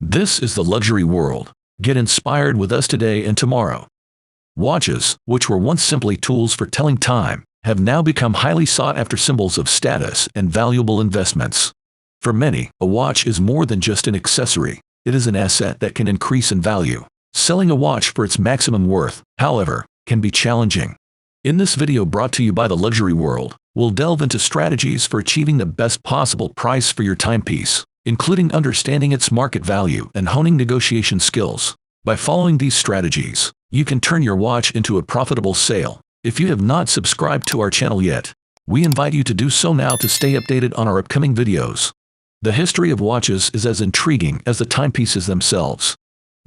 This is the luxury world. Get inspired with us today and tomorrow. Watches, which were once simply tools for telling time, have now become highly sought-after symbols of status and valuable investments. For many, a watch is more than just an accessory. It is an asset that can increase in value. Selling a watch for its maximum worth, however, can be challenging. In this video brought to you by the Luxury World, we'll delve into strategies for achieving the best possible price for your timepiece, including understanding its market value and honing negotiation skills. By following these strategies, you can turn your watch into a profitable sale. If you have not subscribed to our channel yet, we invite you to do so now to stay updated on our upcoming videos. The history of watches is as intriguing as the timepieces themselves.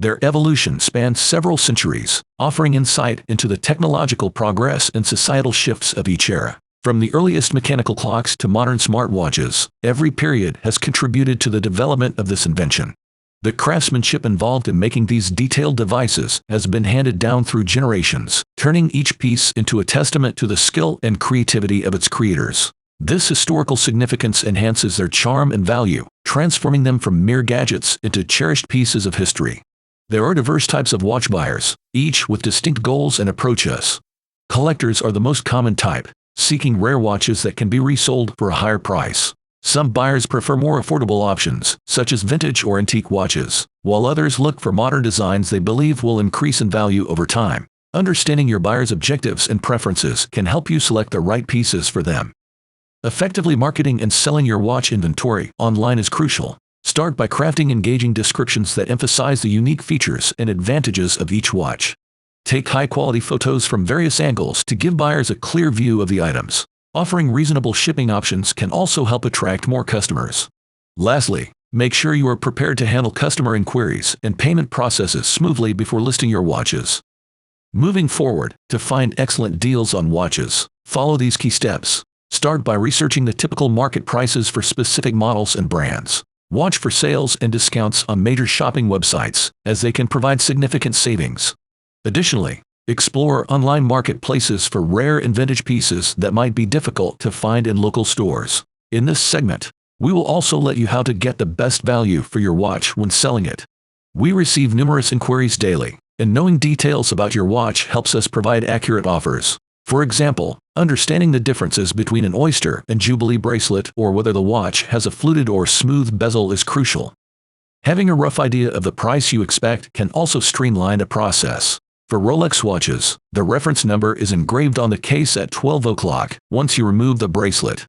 Their evolution spans several centuries, offering insight into the technological progress and societal shifts of each era. From the earliest mechanical clocks to modern smartwatches, every period has contributed to the development of this invention. The craftsmanship involved in making these detailed devices has been handed down through generations, turning each piece into a testament to the skill and creativity of its creators. This historical significance enhances their charm and value, transforming them from mere gadgets into cherished pieces of history. There are diverse types of watch buyers, each with distinct goals and approaches. Collectors are the most common type, seeking rare watches that can be resold for a higher price. Some buyers prefer more affordable options, such as vintage or antique watches, while others look for modern designs they believe will increase in value over time. Understanding your buyer's objectives and preferences can help you select the right pieces for them. Effectively marketing and selling your watch inventory online is crucial. Start by crafting engaging descriptions that emphasize the unique features and advantages of each watch. Take high-quality photos from various angles to give buyers a clear view of the items. Offering reasonable shipping options can also help attract more customers. Lastly, make sure you are prepared to handle customer inquiries and payment processes smoothly before listing your watches. Moving forward, to find excellent deals on watches, follow these key steps. Start by researching the typical market prices for specific models and brands. Watch for sales and discounts on major shopping websites, as they can provide significant savings. Additionally, explore online marketplaces for rare and vintage pieces that might be difficult to find in local stores. In this segment, we will also let you how to get the best value for your watch when selling it. We receive numerous inquiries daily, and knowing details about your watch helps us provide accurate offers. For example, understanding the differences between an oyster and jubilee bracelet or whether the watch has a fluted or smooth bezel is crucial. Having a rough idea of the price you expect can also streamline the process. For Rolex watches, the reference number is engraved on the case at 12 o'clock once you remove the bracelet.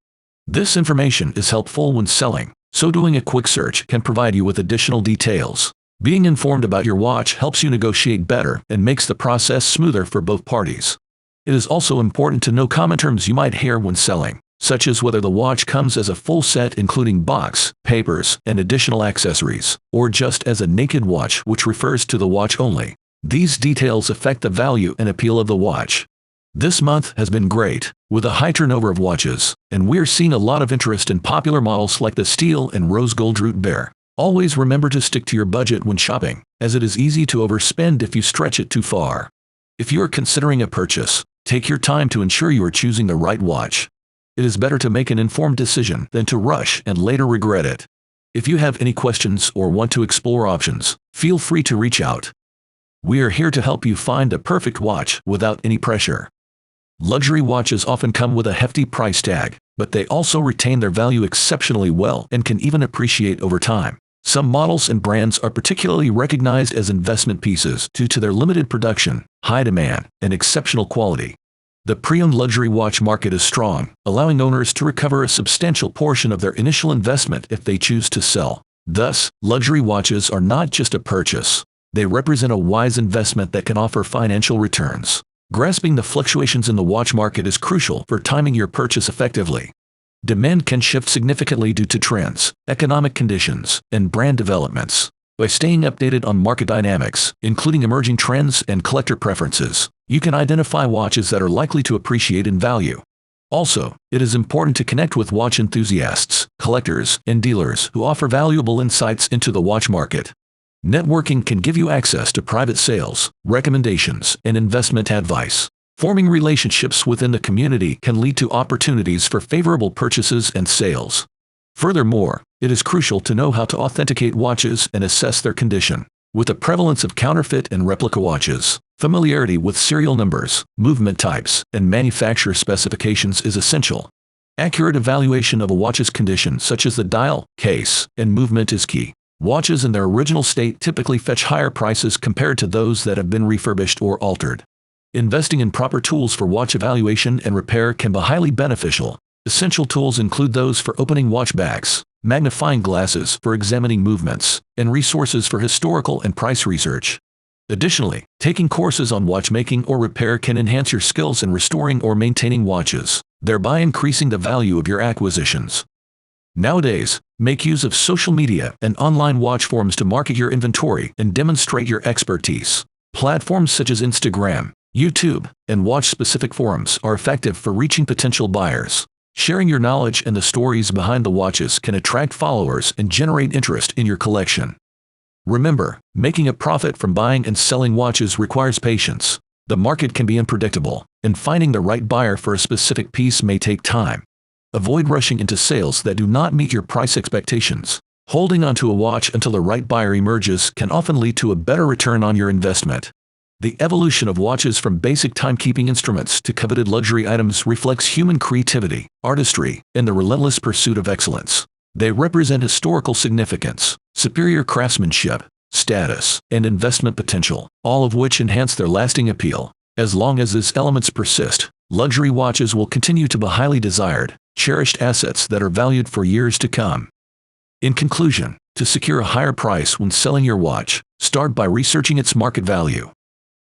This information is helpful when selling, so doing a quick search can provide you with additional details. Being informed about your watch helps you negotiate better and makes the process smoother for both parties. It is also important to know common terms you might hear when selling, such as whether the watch comes as a full set including box, papers, and additional accessories, or just as a naked watch which refers to the watch only. These details affect the value and appeal of the watch. This month has been great, with a high turnover of watches, and we're seeing a lot of interest in popular models like the steel and rose gold root bear. Always remember to stick to your budget when shopping, as it is easy to overspend if you stretch it too far. If you are considering a purchase, take your time to ensure you are choosing the right watch. It is better to make an informed decision than to rush and later regret it. If you have any questions or want to explore options, feel free to reach out. We are here to help you find the perfect watch without any pressure. Luxury watches often come with a hefty price tag, but they also retain their value exceptionally well and can even appreciate over time. Some models and brands are particularly recognized as investment pieces due to their limited production, high demand, and exceptional quality. The pre-owned luxury watch market is strong, allowing owners to recover a substantial portion of their initial investment if they choose to sell. Thus, luxury watches are not just a purchase. They represent a wise investment that can offer financial returns. Grasping the fluctuations in the watch market is crucial for timing your purchase effectively. Demand can shift significantly due to trends, economic conditions, and brand developments. By staying updated on market dynamics, including emerging trends and collector preferences, you can identify watches that are likely to appreciate in value. Also, it is important to connect with watch enthusiasts, collectors, and dealers who offer valuable insights into the watch market. Networking can give you access to private sales, recommendations, and investment advice. Forming relationships within the community can lead to opportunities for favorable purchases and sales. Furthermore, it is crucial to know how to authenticate watches and assess their condition. With the prevalence of counterfeit and replica watches, familiarity with serial numbers, movement types, and manufacturer specifications is essential. Accurate evaluation of a watch's condition, such as the dial, case, and movement, is key. Watches in their original state typically fetch higher prices compared to those that have been refurbished or altered. Investing in proper tools for watch evaluation and repair can be highly beneficial. Essential tools include those for opening watch backs, magnifying glasses for examining movements, and resources for historical and price research. Additionally, taking courses on watchmaking or repair can enhance your skills in restoring or maintaining watches, thereby increasing the value of your acquisitions. Nowadays, make use of social media and online watch forums to market your inventory and demonstrate your expertise. Platforms such as Instagram, YouTube, and watch-specific forums are effective for reaching potential buyers. Sharing your knowledge and the stories behind the watches can attract followers and generate interest in your collection. Remember, making a profit from buying and selling watches requires patience. The market can be unpredictable, and finding the right buyer for a specific piece may take time. Avoid rushing into sales that do not meet your price expectations. Holding onto a watch until the right buyer emerges can often lead to a better return on your investment. The evolution of watches from basic timekeeping instruments to coveted luxury items reflects human creativity, artistry, and the relentless pursuit of excellence. They represent historical significance, superior craftsmanship, status, and investment potential, all of which enhance their lasting appeal. As long as these elements persist, luxury watches will continue to be highly desired, cherished assets that are valued for years to come. In conclusion, to secure a higher price when selling your watch, start by researching its market value.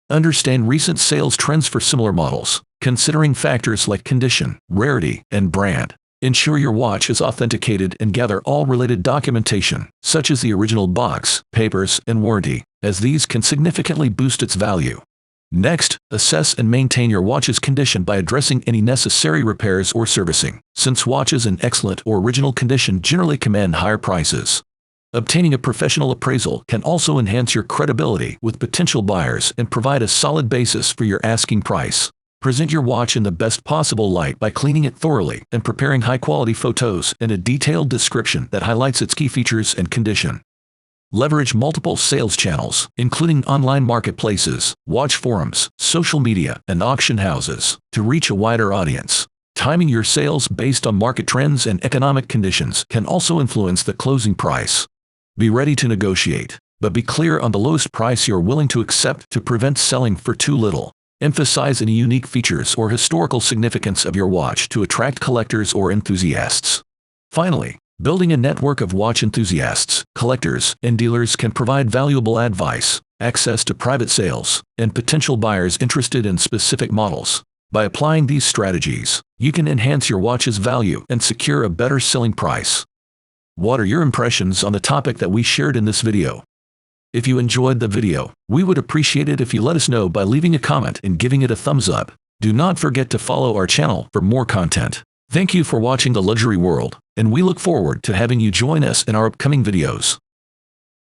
Understand recent sales trends for similar models, considering factors like condition, rarity, and brand. Ensure your watch is authenticated and gather all related documentation, such as the original box, papers, and warranty, as these can significantly boost its value. Next, assess and maintain your watch's condition by addressing any necessary repairs or servicing, since watches in excellent or original condition generally command higher prices. Obtaining a professional appraisal can also enhance your credibility with potential buyers and provide a solid basis for your asking price. Present your watch in the best possible light by cleaning it thoroughly and preparing high-quality photos and a detailed description that highlights its key features and condition. Leverage multiple sales channels, including online marketplaces, watch forums, social media, and auction houses, to reach a wider audience. Timing your sales based on market trends and economic conditions can also influence the closing price. Be ready to negotiate, but be clear on the lowest price you're willing to accept to prevent selling for too little. Emphasize any unique features or historical significance of your watch to attract collectors or enthusiasts. Finally, building a network of watch enthusiasts, collectors, and dealers can provide valuable advice, access to private sales, and potential buyers interested in specific models. By applying these strategies, you can enhance your watch's value and secure a better selling price. What are your impressions on the topic that we shared in this video? If you enjoyed the video, we would appreciate it if you let us know by leaving a comment and giving it a thumbs up. Do not forget to follow our channel for more content. Thank you for watching The Luxury World, and we look forward to having you join us in our upcoming videos.